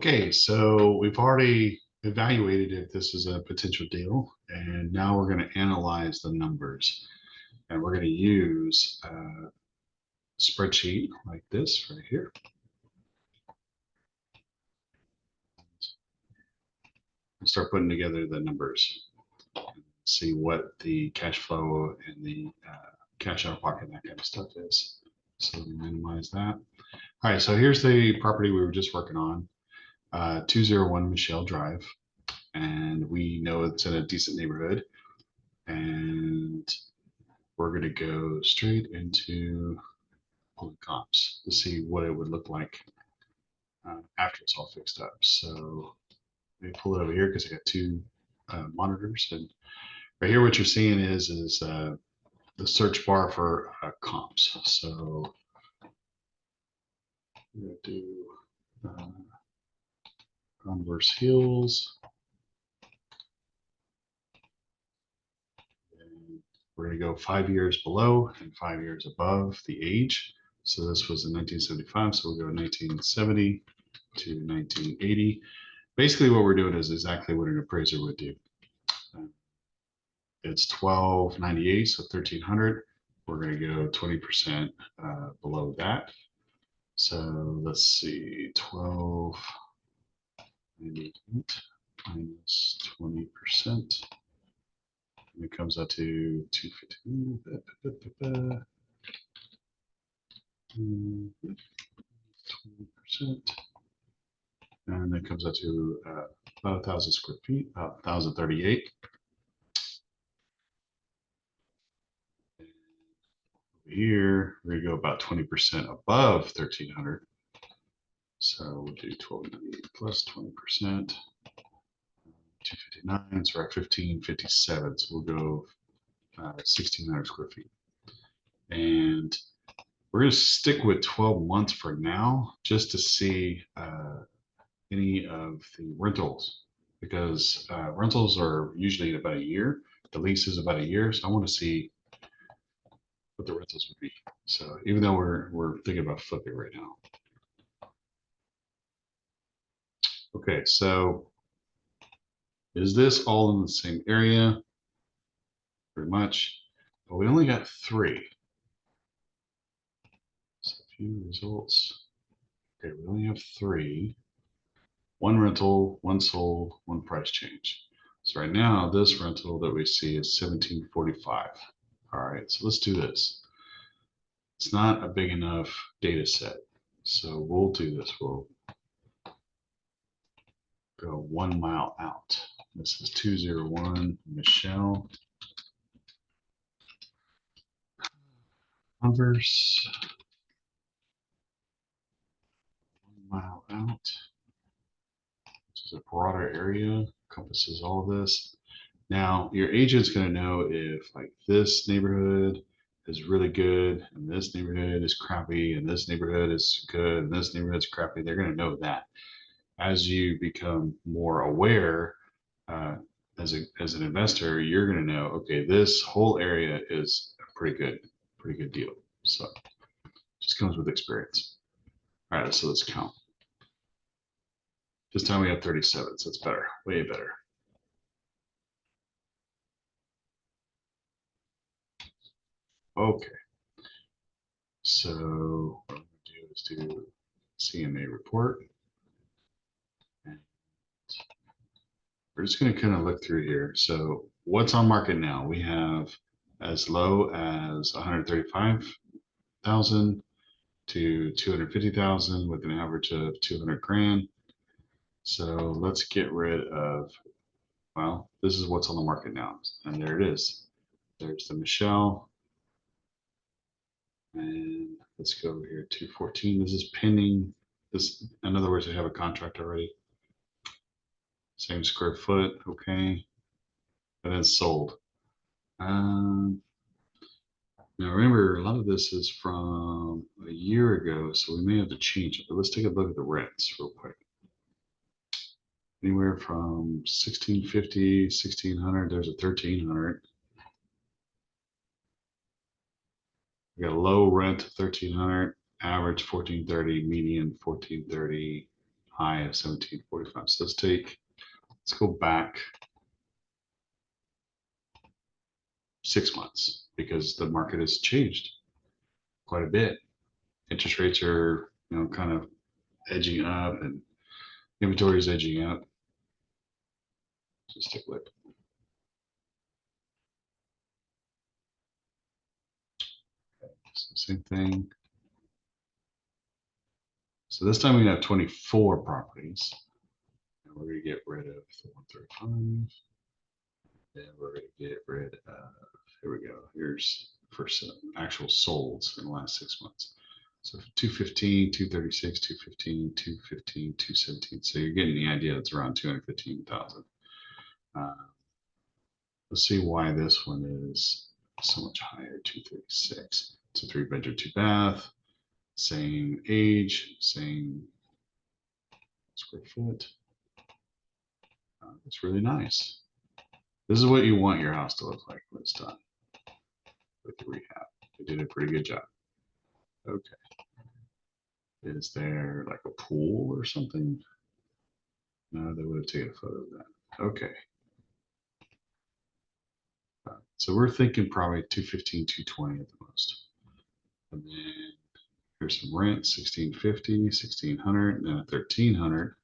Okay, so we've already evaluated if this is a potential deal, and now we're going to analyze the numbers. And we're going to use a spreadsheet like this right here. And start putting together the numbers. See what the cash flow and the cash out of pocket, that kind of stuff is. So let me minimize that. All right, so here's the property we were just working on, 201 Michelle Drive. And we know it's in a decent neighborhood. And we're going to go straight into pulling comps to see what it would look like after it's all fixed up. So let me pull it over here because I got two monitors. And right here, what you're seeing is the search bar for comps. So we're going to do Converse Hills. And we're going to go 5 years below and 5 years above the age. So this was in 1975, so we'll go 1970 to 1980. Basically, what we're doing is exactly what an appraiser would do. It's 1298, so 1300. We're going to go 20% below that. So let's see, 1298 minus 20%. And it comes out to 250. 20%. And it comes out to about 1,000 square feet, about 1,038. Here, we're going to go about 20% above 1,300. So we'll do 1298 plus 20%, 259. So we're at 1,557. So we'll go 1,600 square feet. And we're going to stick with 12 months for now, just to see any of the rentals, because rentals are usually about a year. The lease is about a year. So I want to see what the rentals would be. So even though we're thinking about flipping right now. Okay, so is this all in the same area? Pretty much, but we only got 3. So a few results. Okay, we only have 3. 1 rental, 1 sold, 1 price change. So right now, this rental that we see is 1745. All right, so let's do this. It's not a big enough data set. So we'll do this. We'll go 1 mile out. This is 201 Michelle. Converse. 1 mile out. Which is a broader area, encompasses all of this. Now, your agent's going to know if like this neighborhood is really good and this neighborhood is crappy and this neighborhood is good and this neighborhood's crappy. They're going to know that. As you become more aware as an investor, you're going to know, okay, this whole area is a pretty good deal. So just comes with experience. All right, so let's count. This time we have 37, so it's better, way better. Okay. So what I'm going to do is do CMA report. And we're just going to kind of look through here. So what's on market now? We have as low as 135,000 to 250,000 with an average of 200 grand. So let's get rid of, well, this is what's on the market now. And there it is. There's the Michelle. And let's go over here, 214. This is pending. This, in other words, I have a contract already. Same square foot, okay. And then sold. Now remember, a lot of this is from a year ago, so we may have to change it. But let's take a look at the rents real quick. Anywhere from 1,650, 1,600. There's a 1,300. We got a low rent 1,300, average 1,430, median 1,430, high of 1745. So let's go back 6 months because the market has changed quite a bit. Interest rates are, kind of edging up and inventory is edging up. Just take a look. So same thing. So this time we have 24 properties. And we're going to get rid of the 135. Then we're going to get rid of, here we go. Here's for some actual solds in the last 6 months. So 215, 236, 215, 215, 217. So you're getting the idea it's around 215,000. Let's see why this one is so much higher, 236. It's a 3-bedroom, 2-bath, same age, same square foot. It's really nice. This is what you want your house to look like when it's done with the rehab. They did a pretty good job. Okay. Is there like a pool or something? No, they would have taken a photo of that. Okay. So we're thinking probably 215, 220 at the most. And then here's some rent, 1650, 1600, and then a 1300.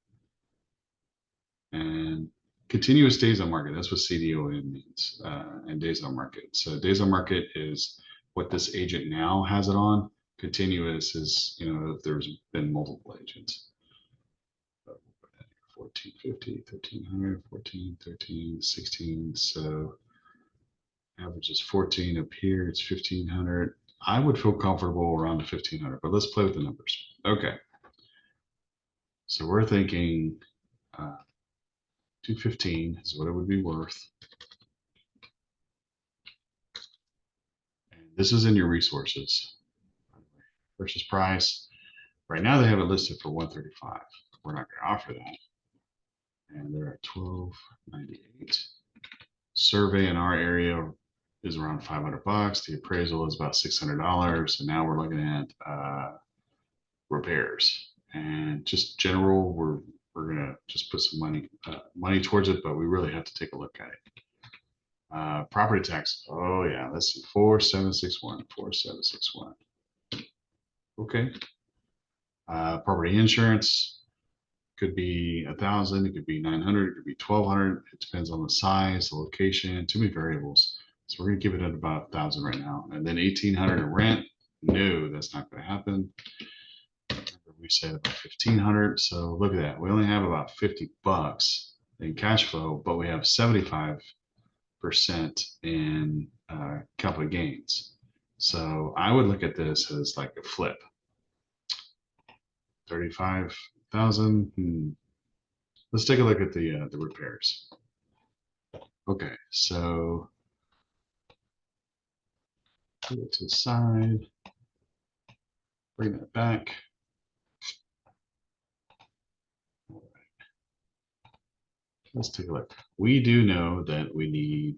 And continuous days on market. That's what CDON means, and days on market. So days on market is what this agent now has it on. Continuous is, if there's been multiple agents. 1450, 1300, 14, 13, 16. So average is 14 up here. It's 1500. I would feel comfortable around the 1500, but let's play with the numbers. Okay. So we're thinking 215 is what it would be worth. And this is in your resources. Purchase price. Right now they have it listed for 135. We're not going to offer that. And they're at 1298. Survey in our area is around 500 bucks. The appraisal is about $600. And now we're looking at repairs and just general. We're gonna just put some money towards it, but we really have to take a look at it. Property tax. Oh yeah, let's see, 4761, 4761. Okay. Property insurance could be 1,000, it could be 900, it could be 1,200. It depends on the size, the location, too many variables. So we're gonna give it at about 1,000 right now, and then 1,800 in rent. No, that's not going to happen. We said about 1,500. So look at that. We only have about 50 bucks in cash flow, but we have 75% in capital gains. So I would look at this as like a flip. 35,000. Let's take a look at the repairs. Okay, so put it to the side. Bring that back. Let's take a look. We do know that we need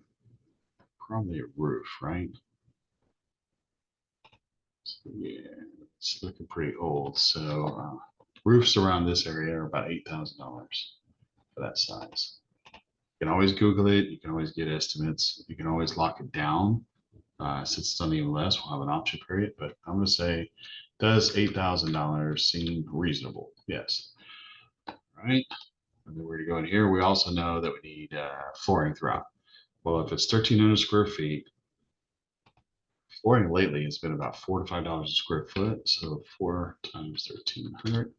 probably a roof, right? So yeah, it's looking pretty old. So roofs around this area are about $8,000 for that size. You can always Google it. You can always get estimates. You can always lock it down. Since it's on the MLS, we'll have an option period. But I'm going to say, does $8,000 seem reasonable? Yes. All right. And then we're going to go in here. We also know that we need flooring throughout. Well, if it's 1,300 square feet, flooring lately has been about $4 to $5 a square foot. So 4 times 1,300.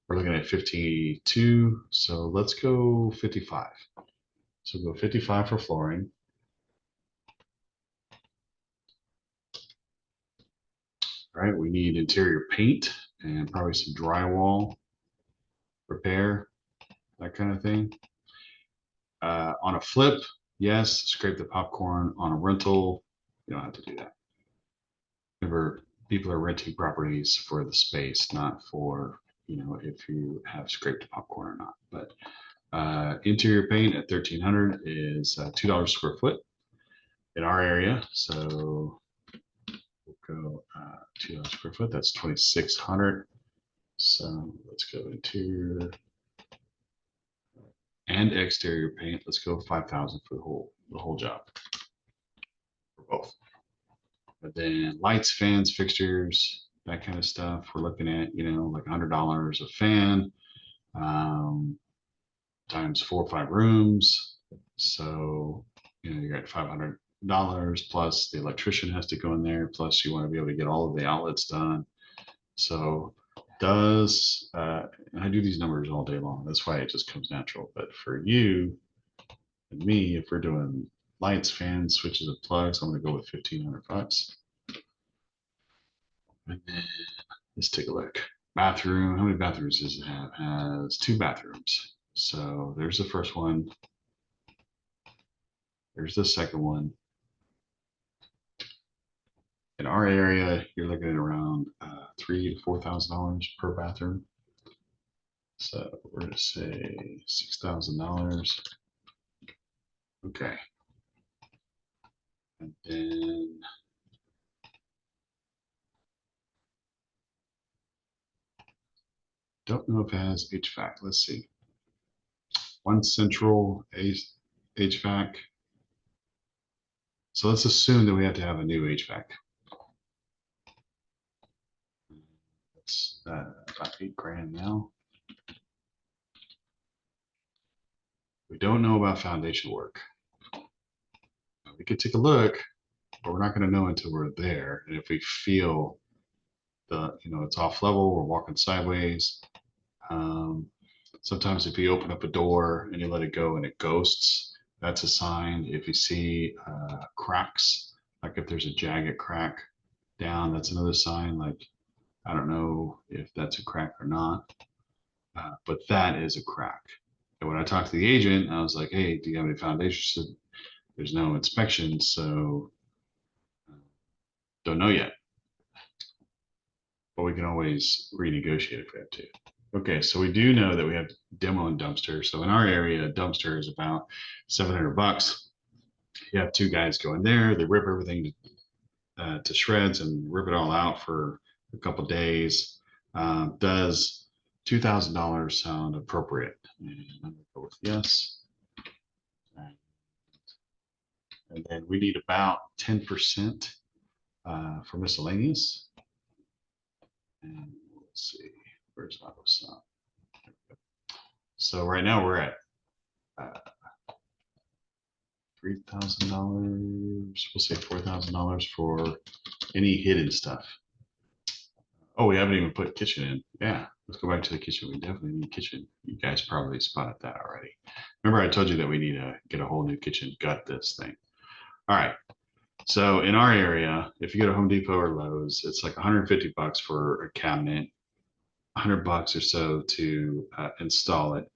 We're looking at 52. So let's go 55. So go 55 for flooring. All right, we need interior paint and probably some drywall repair, that kind of thing. On a flip, yes, scrape the popcorn. On a rental, you don't have to do that. Remember, people are renting properties for the space, not for, if you have scraped the popcorn or not. But interior paint at 1,300 is $2 a square foot in our area. So we'll go $2 a square foot. That's 2,600. So let's go interior and exterior paint. Let's go 5,000 for the whole job for both. But then lights, fans, fixtures, that kind of stuff. We're looking at, like $100 a fan, times 4 or 5 rooms. So, you're at $500 plus the electrician has to go in there. Plus you want to be able to get all of the outlets done. So and I do these numbers all day long. That's why it just comes natural. But for you and me, if we're doing lights, fans, switches, and plugs, I'm going to go with $1,500. And then let's take a look. Bathroom. How many bathrooms does it have? It has 2 bathrooms. So there's the first one. There's the second one. In our area, you're looking at around $3,000 to $4,000 per bathroom. So we're going to say $6,000. Okay. And then don't know if it has HVAC. Let's see. One central HVAC. So let's assume that we have to have a new HVAC. That's about $8,000 now. We don't know about foundation work. We could take a look, but we're not going to know until we're there. And if we feel it's off level, we're walking sideways. Sometimes if you open up a door and you let it go and it ghosts, that's a sign. If you see cracks, like if there's a jagged crack down, that's another sign. Like, I don't know if that's a crack or not, but that is a crack. And when I talked to the agent, I was like, hey, do you have any foundations? There's no inspection, so don't know yet. But we can always renegotiate if we have to. Okay, so we do know that we have demo and dumpster. So in our area, a dumpster is about $700. You have 2 guys go in there, they rip everything to shreds and rip it all out for a couple days. Does $2,000 sound appropriate? And I'm gonna go with yes. And then we need about 10% for miscellaneous. And let's see, where's auto sum? So right now we're at $3,000. We'll say $4,000 for any hidden stuff. Oh, we haven't even put kitchen in. Yeah, let's go back to the kitchen. We definitely need kitchen. You guys probably spotted that already. Remember I told you that we need to get a whole new kitchen, gut this thing. All right. So in our area, if you go to Home Depot or Lowe's, it's like $150 for a cabinet, $100 or so to install it.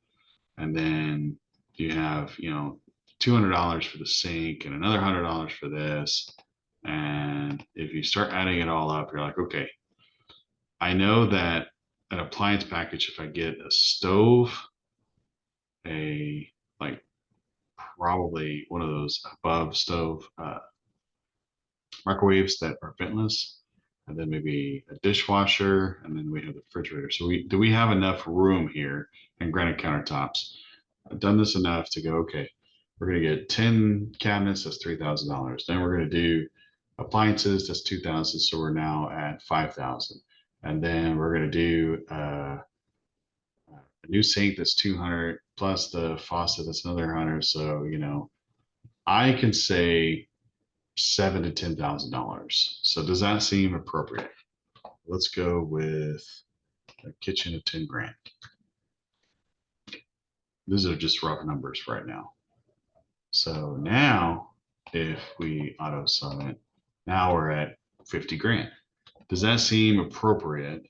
And then you have, $200 for the sink and another $100 for this. And if you start adding it all up, you're like, okay, I know that an appliance package, if I get a stove, probably one of those above stove microwaves that are ventless, and then maybe a dishwasher, and then we have the refrigerator. So do we have enough room here and granite countertops? I've done this enough to go, okay, we're going to get 10 cabinets, that's $3,000. Then we're going to do appliances, that's 2,000. So we're now at 5,000. And then we're going to do a new sink, that's 200, plus the faucet, that's another 100. So, I can say $7,000 to $10,000. So does that seem appropriate? Let's go with a kitchen of 10 grand. These are just rough numbers right now. So now if we auto sum it, now we're at 50 grand. Does that seem appropriate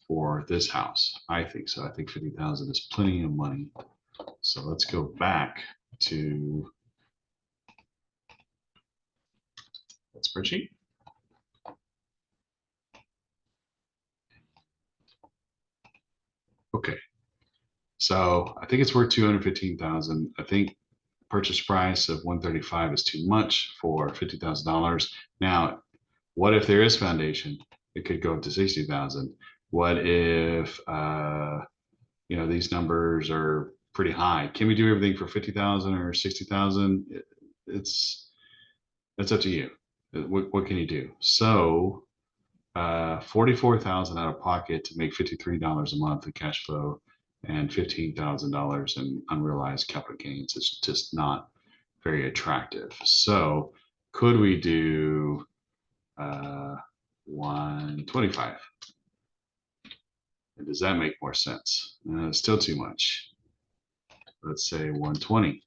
for this house? I think so. I think 50,000 is plenty of money. So let's go back to that spreadsheet. Okay. So I think it's worth 215,000. I think purchase price of 135 is too much for $50,000. Now, what if there is foundation? It could go up to 60,000. What if these numbers are pretty high. Can we do everything for 50,000 or 60,000? It's up to you. What can you do? So 44,000 out of pocket to make $53 a month in cash flow and $15,000 in unrealized capital gains is just not very attractive. So could we do 125? And does that make more sense? Still too much. Let's say 120.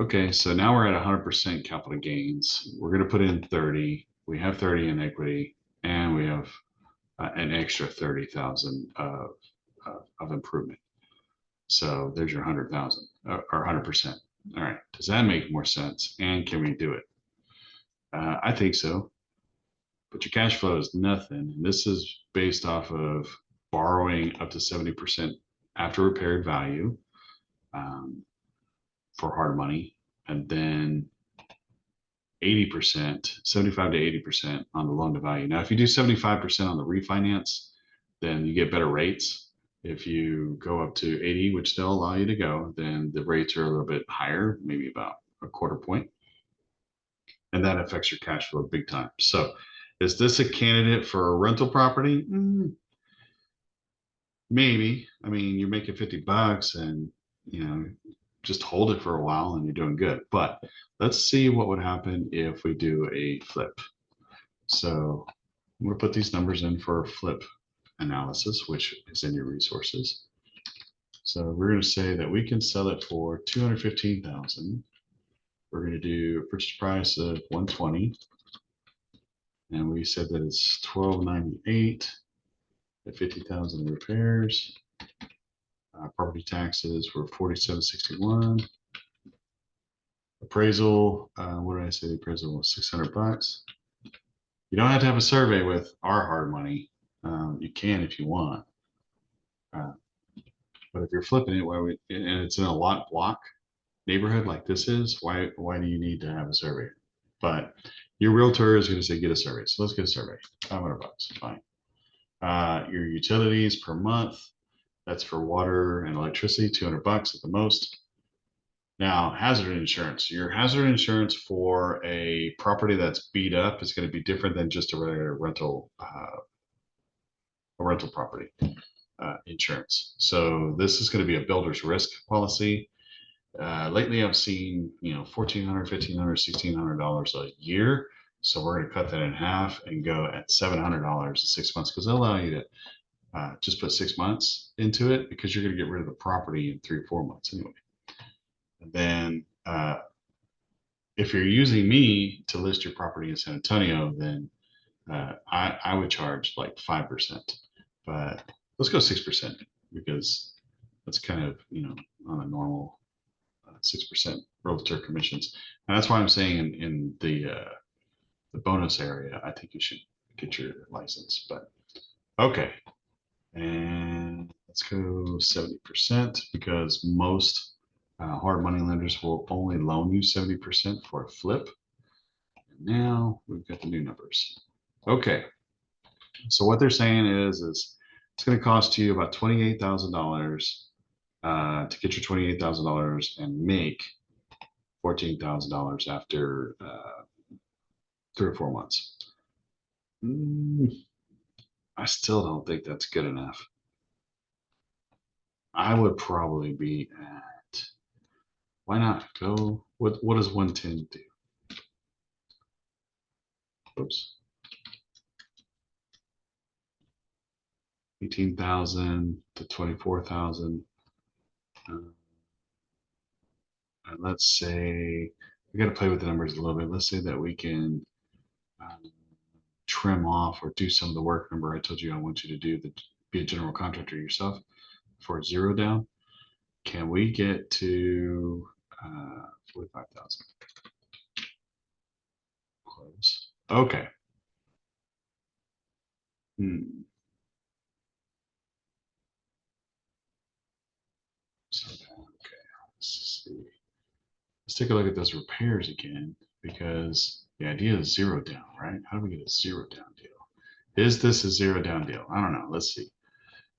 Okay, so now we're at 100% capital gains. We're going to put in 30. We have 30 in equity, and we have an extra 30,000 of improvement. So there's your 100,000 or 100%. All right, does that make more sense? And can we do it? I think so. But your cash flow is nothing. This is based off of borrowing up to 70% after repaired value for hard money, and then 80%, 75 to 80% on the loan to value. Now, if you do 75% on the refinance, then you get better rates. If you go up to 80, which they'll allow you to go, then the rates are a little bit higher, maybe about a quarter point. And that affects your cash flow big time. So is this a candidate for a rental property? Maybe. I mean, you're making 50 bucks and, just hold it for a while and you're doing good. But let's see what would happen if we do a flip. So I'm going to put these numbers in for a flip analysis, which is in your resources. So we're going to say that we can sell it for 215,000. We're going to do a purchase price of 120. And we said that it's 1298 at 50,000 repairs. Property taxes were 4761. Appraisal, what did I say? The appraisal was 600 bucks. You don't have to have a survey with our hard money. You can if you want. But if you're flipping it, and it's in a lot block neighborhood like this is, why do you need to have a survey? But your realtor is going to say get a survey. So let's get a survey. 500 bucks, fine. Your utilities per month, that's for water and electricity, 200 bucks at the most. Now, hazard insurance. Your hazard insurance for a property that's beat up is going to be different than just a regular rental property insurance. So this is going to be a builder's risk policy. Lately, I've seen $1,400, $1,500, $1,600 a year. So we're going to cut that in half and go at $700 in 6 months because they'll allow you to just put 6 months into it because you're going to get rid of the property in 3 or 4 months anyway. And then if you're using me to list your property in San Antonio, then I would charge like 5%, but let's go 6% because that's kind of, on a normal 6% realtor commissions. And that's why I'm saying in the bonus area, I think you should get your license, but okay. And let's go 70% because most hard money lenders will only loan you 70% for a flip. And now we've got the new numbers. Okay. So what they're saying is it's going to cost you about $28,000 to get your $28,000 and make $14,000 after 3 or 4 months. I still don't think that's good enough. I would probably be at, why not go, what does 110 do? Oops. 18,000 to 24,000. And let's say, we got to play with the numbers a little bit. Let's say that we can trim off or do some of the work. Remember, I told you I want you to do be a general contractor yourself for 0 down. Can we get to 45,000? Close. Okay. So, okay, let's see. Let's take a look at those repairs again, because the idea is 0 down, right? How do we get a 0 down deal? Is this a 0 down deal? I don't know. Let's see.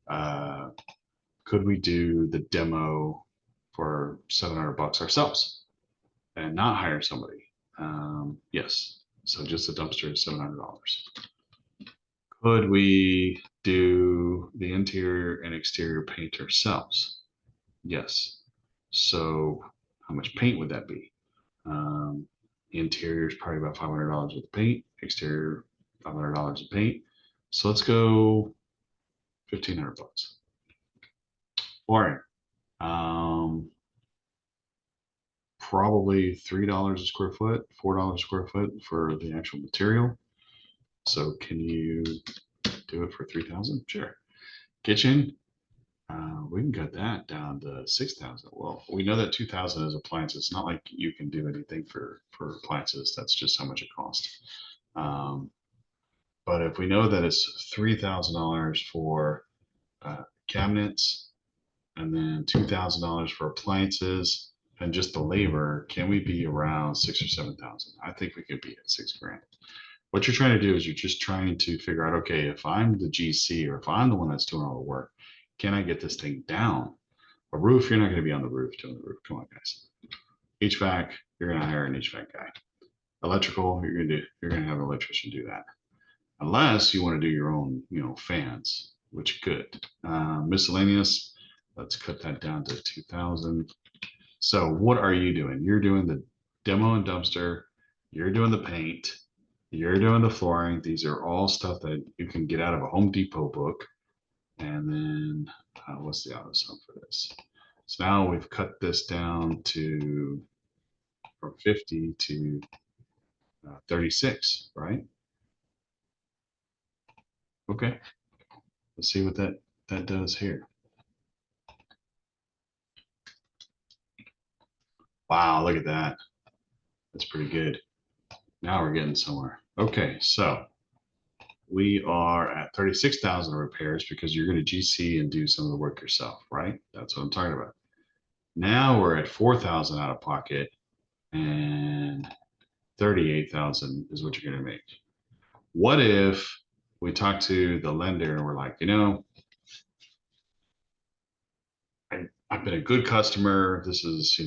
Could we do the demo for $700 ourselves and not hire somebody? Yes. So just the dumpster is $700. Could we do the interior and exterior paint ourselves? Yes. So how much paint would that be? Interior is probably about $500 with paint, exterior $500 of paint. So let's go $1,500. Flooring, probably $3 a square foot, $4 a square foot for the actual material. So can you do it for 3,000? Sure. Kitchen, we can cut that down to 6,000. Well, we know that 2,000 is appliances. It's not like you can do anything for appliances. That's just how much it costs. But if we know that it's $3,000 for cabinets and then $2,000 for appliances and just the labor, can we be around 6 or 7,000? I think we could be at 6 grand. What you're trying to do is you're just trying to figure out, okay, if I'm the GC or if I'm the one that's doing all the work, can I get this thing down? A roof, you're not going to be on the roof doing the roof. Come on, guys. HVAC, you're going to hire an HVAC guy. Electrical, you're going to have an electrician do that, unless you want to do your own, fans, which you could. Miscellaneous, let's cut that down to 2,000. So what are you doing? You're doing the demo and dumpster. You're doing the paint. You're doing the flooring. These are all stuff that you can get out of a Home Depot book. And then what's the auto sum for this? So now we've cut this down to from 50 to 36, right? Okay. Let's see what that does here. Wow, look at that. That's pretty good. Now we're getting somewhere. Okay, so we are at 36,000 repairs because you're going to GC and do some of the work yourself, right? That's what I'm talking about. Now we're at 4,000 out of pocket and 38,000 is what you're going to make. What if we talk to the lender and we're like, I've been a good customer. This is,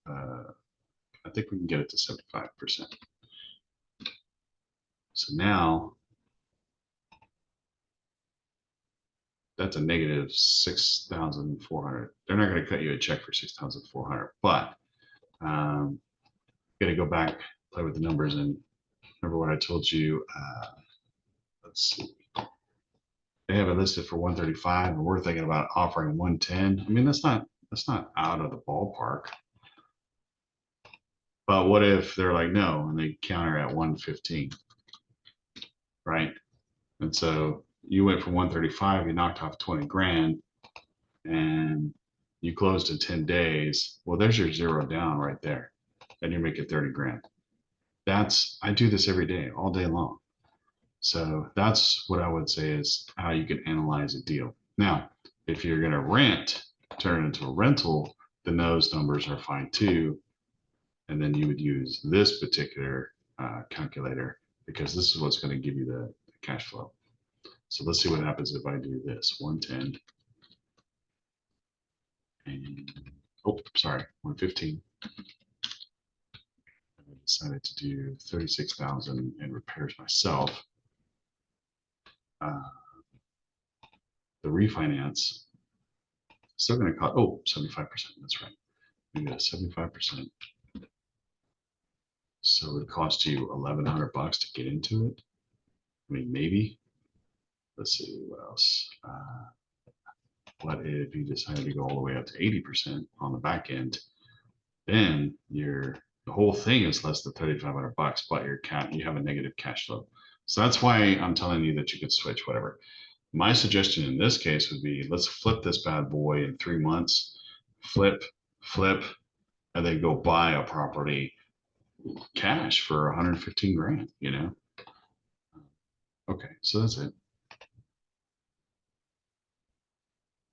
I think we can get it to 75%. So now that's a negative 6,400. They're not going to cut you a check for 6,400, but got to go back, play with the numbers, and remember what I told you. Let's see. They have it listed for 135, and we're thinking about offering 110. I mean, that's not out of the ballpark. But what if they're like, no, and they counter at 115, right? And so you went from 135, you knocked off 20 grand, and you closed in 10 days. Well, there's your zero down right there. And you're making 30 grand. I do this every day, all day long. So that's what I would say is how you can analyze a deal. Now, if you're going to rent, turn it into a rental, then those numbers are fine too. And then you would use this particular calculator because this is what's going to give you the cash flow. So let's see what happens if I do this 110 and oh, sorry, 115. I decided to do 36,000 in repairs myself. The refinance still going to cost 75%. That's right. We got 75%. So it would cost you $1,100 to get into it. I mean, maybe. Let's see what else. What if you decided to go all the way up to 80% on the back end? Then the whole thing is less than $3,500, but you have a negative cash flow. So that's why I'm telling you that you could switch whatever. My suggestion in this case would be let's flip this bad boy in 3 months, flip, and then go buy a property cash for 115 grand, Okay, so that's it.